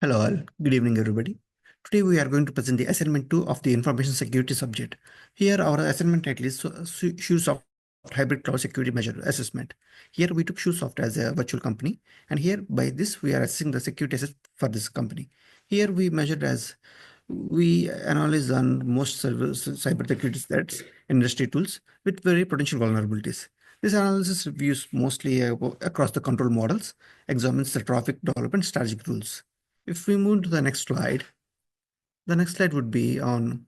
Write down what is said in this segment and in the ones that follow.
Hello all, good evening everybody. Today we are going to present the assignment 2 of the information security subject. Here our assignment title is Securesoft Hybrid Cloud Security Measure Assessment. Here we took Securesoft as a virtual company, and here by this we are assessing the security assessment for this company. Here we analyze on most cyber security threats, industry tools with very potential vulnerabilities. This analysis reviews mostly across the control models, examines the traffic development strategic rules. If we move to the next slide, the next slide would be on,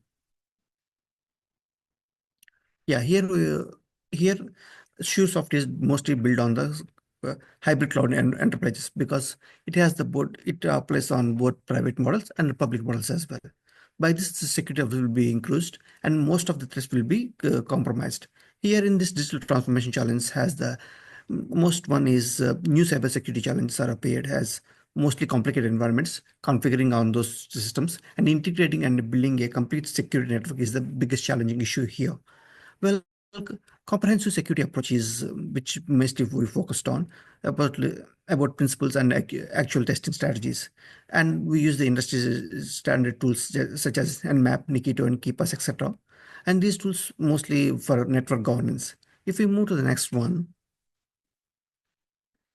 yeah, here Shoesoft is mostly built on the hybrid cloud and enterprises because it applies on both private models and public models as well. By this, the security will be increased and most of the threats will be compromised. Here in this digital transformation challenge has the most one is new cybersecurity challenges are appeared as mostly complicated environments, configuring on those systems and integrating and building a complete security network is the biggest challenging issue here. Well, comprehensive security approach is which mostly we focused on about about principles and actual testing strategies, and we use the industry standard tools such as Nmap, Nikito, and Keepas, etc. And these tools mostly for network governance. If we move to the next one,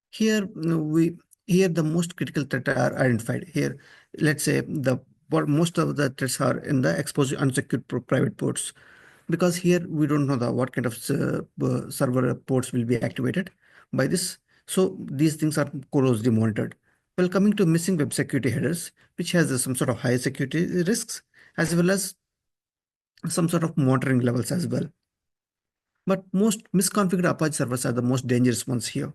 here we here the most critical threat are identified. Here, let's say most of the threats are in the exposed unsecured private ports because here we don't know what kind of server ports will be activated by this. So these things are closely monitored. Well, coming to missing web security headers, which has some sort of high security risks as well as some sort of monitoring levels as well. But most misconfigured Apache servers are the most dangerous ones here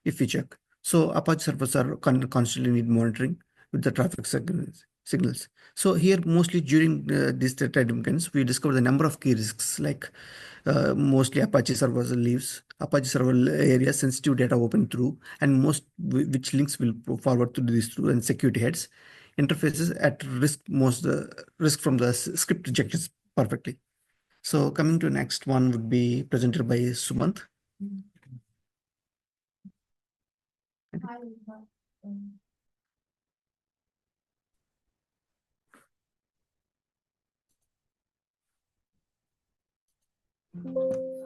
if we check. So Apache servers are constantly need monitoring with the traffic signals. So here, mostly during these threat identifications, we discover the number of key risks like mostly Apache servers leaves, Apache server area sensitive data open through, and which links will forward to these through and security heads, interfaces at risk most risk from the script rejections perfectly. So coming to next one would be presented by Sumant.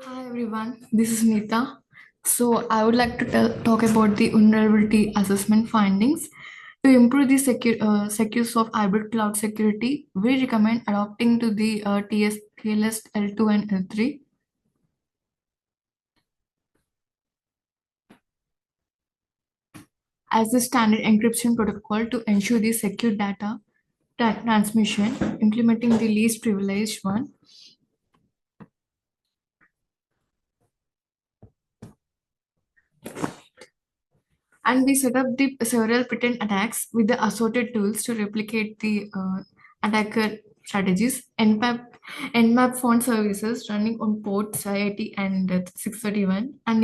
Hi everyone, this is Nita. So I would like to talk about the vulnerability assessment findings. To improve the Securesoft hybrid cloud security, we recommend adopting to the TLS L2 and L3. As the standard encryption protocol to ensure the secure data transmission, implementing the least privileged one. And we set up the several pretend attacks with the assorted tools to replicate the attacker strategies. Nmap font services running on ports IIT and 631. And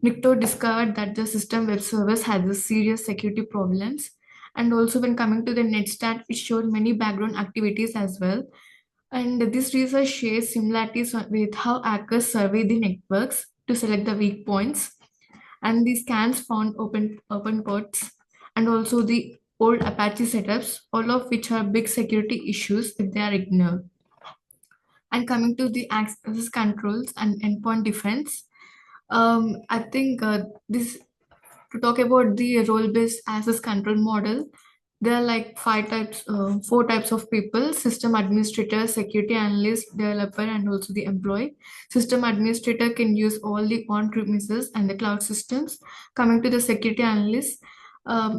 Nikto discovered that the system web service has a serious security problems. And also when coming to the NetStat, it showed many background activities as well. And this research shares similarities with how hackers survey the networks to select the weak points, and the scans found open ports and also the old Apache setups, all of which are big security issues if they are ignored. And coming to the access controls and endpoint defense, I think this to talk about the role-based access control model. There are like four types of people: system administrator, security analyst, developer, and also the employee. System administrator can use all the on-premises and the cloud systems. Coming to the security analyst,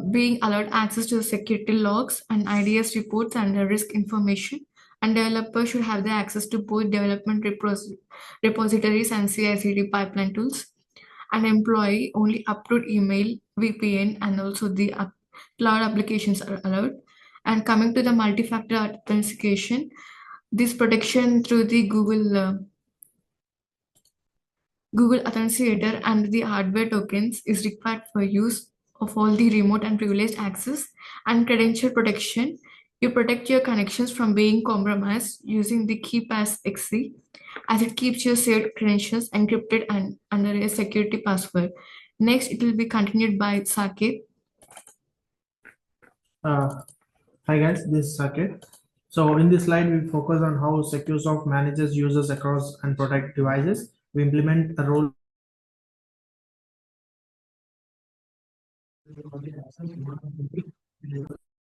being allowed access to the security logs and IDS reports and the risk information. And developer should have the access to both development repositories and CI/CD pipeline tools. An employee only approved email, VPN, and also the cloud applications are allowed. And coming to the multi-factor authentication, this protection through the Google Authenticator and the hardware tokens is required for use of all the remote and privileged access. And credential protection, you protect your connections from being compromised using the KeePass XC, as it keeps your saved credentials encrypted and under a security password. Next, it will be continued by Sakit. Uh, Hi guys, this is Saket. So in this slide, we focus on how Securesoft manages users across and protect devices. We implement a role-based access control model, meaning users only access what they need. We develop a security layer using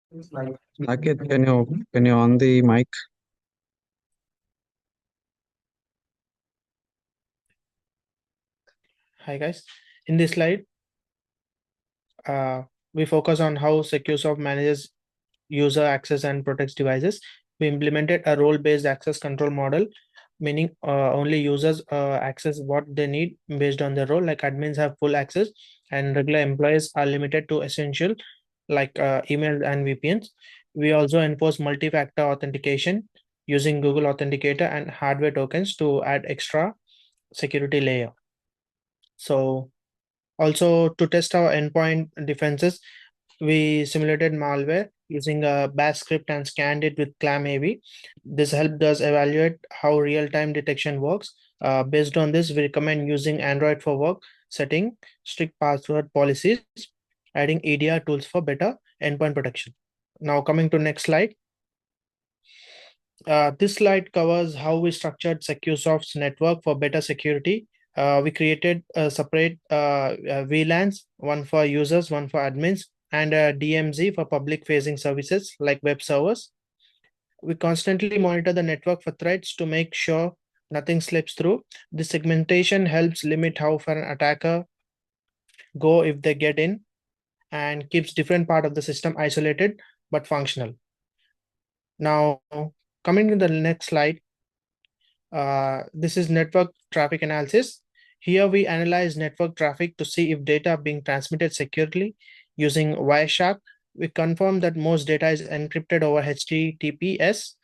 Go-Fish and next slide. Saket, can you on the mic? Hi guys, in this slide, uh, we focus on how Securesoft manages user access and protects devices. We implemented a role-based access control model, meaning only users access what they need based on their role. Like admins have full access, and regular employees are limited to essential, like email and VPNs. We also enforce multi-factor authentication using Google Authenticator and hardware tokens to add extra security layer. So also to test our endpoint defenses, we simulated malware using a bash script and scanned it with ClamAV. This helped us evaluate how real-time detection works. Based on this, we recommend using Android for work, setting strict password policies, adding EDR tools for better endpoint protection. Now coming to next slide. This slide covers how we structured Securesoft's network for better security. We created a separate VLANs, one for users, one for admins, and a DMZ for public-facing services like web servers. We constantly monitor the network for threats to make sure nothing slips through. This segmentation helps limit how far an attacker go if they get in, and keeps different part of the system isolated but functional. Now, coming to the next slide, this is network traffic analysis. Here we analyze network traffic to see if data being transmitted securely using Wireshark. We confirm that most data is encrypted over HTTPS.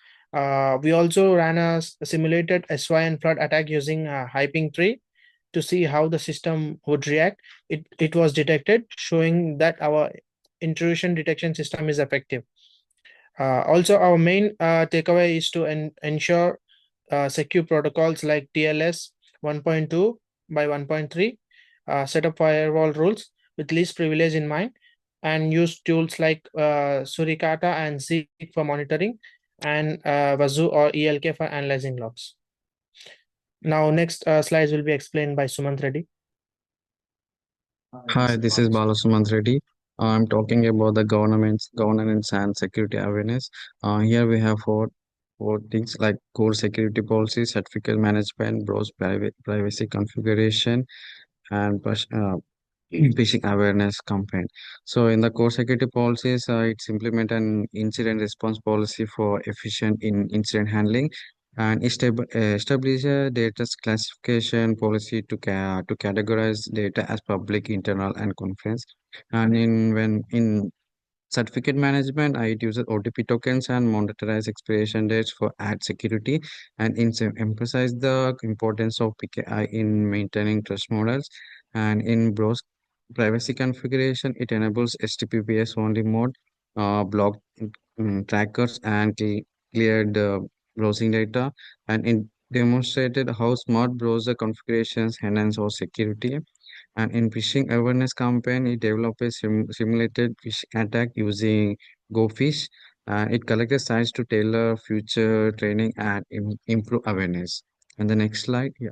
We also ran a simulated SYN flood attack using Hyping 3 to see how the system would react. It was detected, showing that our intrusion detection system is effective. Also, our main takeaway is to ensure secure protocols like TLS 1.2 by 1.3, set up firewall rules with least privilege in mind, and use tools like Suricata and Zeek for monitoring, and Wazoo or ELK for analyzing logs. Now, next slides will be explained by Sumant Reddy. Hi, this is Balasumant Reddy. I'm talking about the governance and security awareness. Here we have four things like core security policy, certificate management, browse privacy configuration, and phishing awareness campaign. So in the core security policies, it's implement an incident response policy for efficient in incident handling, and establish a data classification policy to categorize data as public, internal, and conference. And in certificate management, it uses OTP tokens and monetarize expiration dates for ad security, and emphasize the importance of PKI in maintaining trust models. And in browse privacy configuration, it enables HTTPS only mode, block trackers, and cleared browsing data. And it demonstrated how smart browser configurations enhance our security. And in phishing awareness campaign, it developed a simulated phishing attack using GoFish. It collected signs to tailor future training and improve awareness. And the next slide, yeah.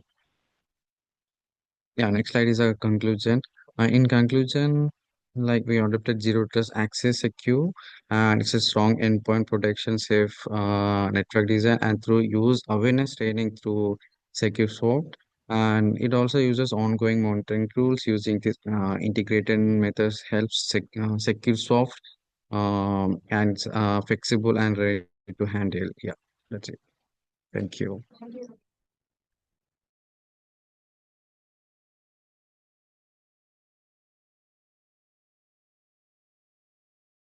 Yeah, next slide is a conclusion. In conclusion, like we adopted zero trust access secure, and it's a strong endpoint protection, safe network design, and through use awareness training through Securesoft. And it also uses ongoing monitoring tools using this integrated methods helps Securesoft, and it's flexible and ready to handle. Yeah, that's it. Thank you.